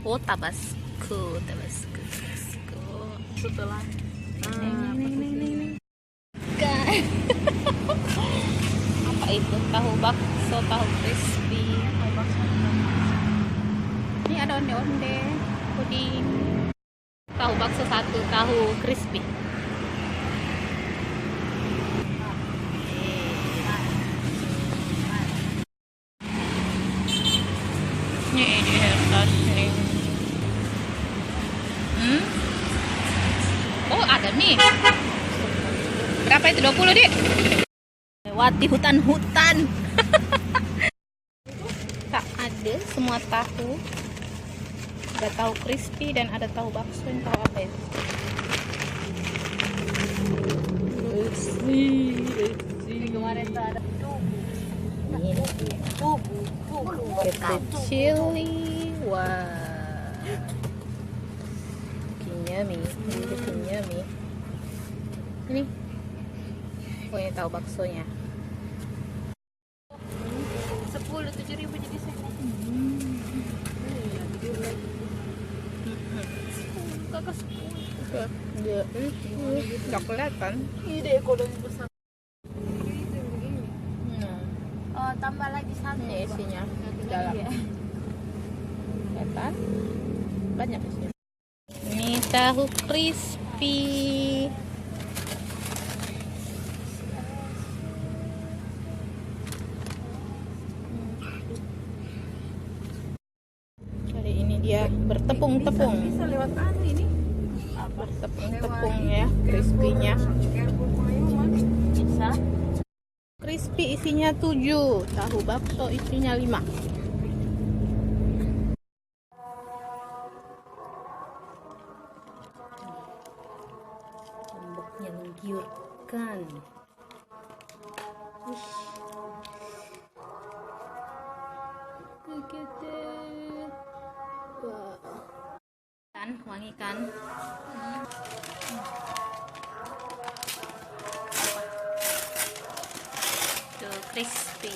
Oh, tabasco. Setelah Nih. Apa itu? Tahu bakso, tahu crispy. Ini ada onde-onde, puding. Tahu bakso satu, tahu crispy. Ini tasnya. Oh, ada nih. Berapa itu? 20, Dik? Lewati hutan-hutan. Tak ada semua tahu. Ada tahu crispy dan ada tahu bakso. Yang tahu apa ya? kemarin tuh ada Kita chili. Wah. Yummy. Yummy. Ini. Oh, ini tahu baksonya. 7.000 jadi sehat. Kakak 10. Ya, nggak kelihatan. Ide kalau besar. Oh, tambah lagi satu. Ini isinya dalam. Kelihatan? Banyak isinya. Ini tahu crispy. Kali ini dia bertepung-tepung. Bisa lewat anu ini. Bertepung-tepung ya, crispy-nya. Bisa. Crispy isinya 7, tahu bakso isinya 5. Lomboknya menggiurkan. Kan, wangi kan? Tuh, crispy.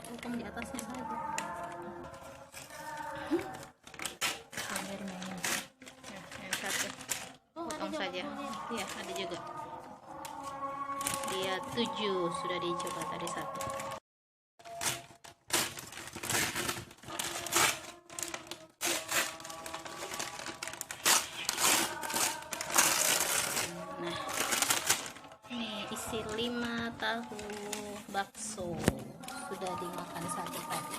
Potong di atasnya saja. Airnya ini. Nah, yang satu. Potong saja. Iya, ada juga. Dia 7, sudah dicoba tadi 1. Nah, ini isi 5 tahu bakso. Sudah dimakan 1 tadi.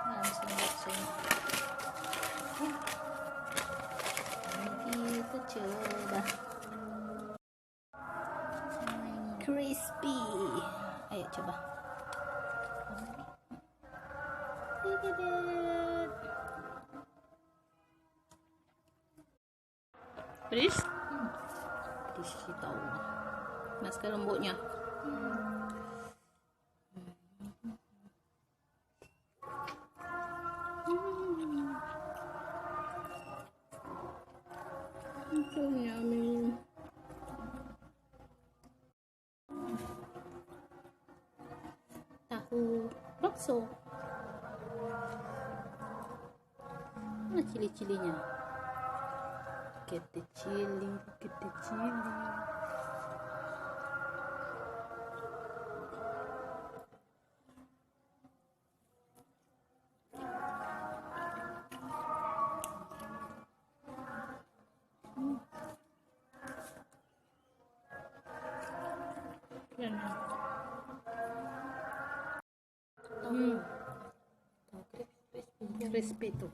Langsung baksonya. Kita coba. Crispy. Ayo coba. Pedas? Pedas sih tahu. Mas ke lembutnya. Yummy. Tahu bakso. Mana cili-cilinya? Kita cili. Crispy tuh.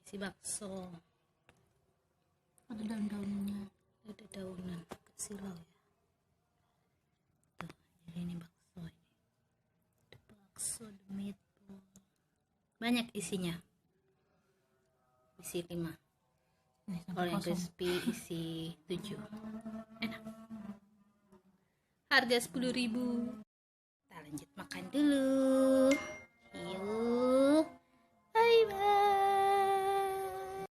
Isi bakso. Ada daun-daunnya. Ada daunan silau ya. Tuh, jadi ini bakso ini. Ada bakso, the meatball. Banyak isinya. Isi 5. Ini sampai Kalau yang kosong. crispy isi 7. Enak. Harga 10.000. Kita lanjut makan dulu.